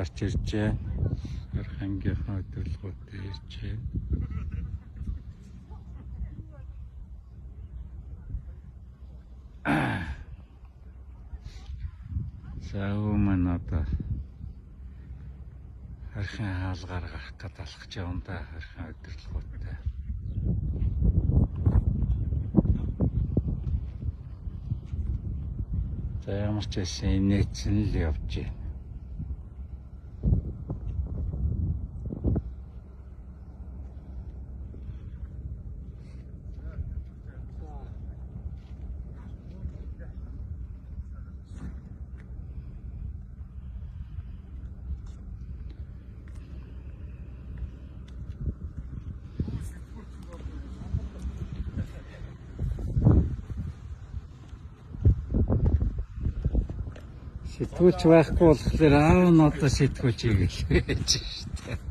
гарч иржээ. Орхингийнхаа төлөвлөгөөтэй иржээ. Сауу маань одоо орхин хаалгаар гарах гээд алхаж явна да орхин өдөрлөгөөтэй. За ямар ч байсан инээцэн л явж байна. Сэтгүүлч байхгүй болохоор аав нь одоо сэтгүүлч игээл байж штэ.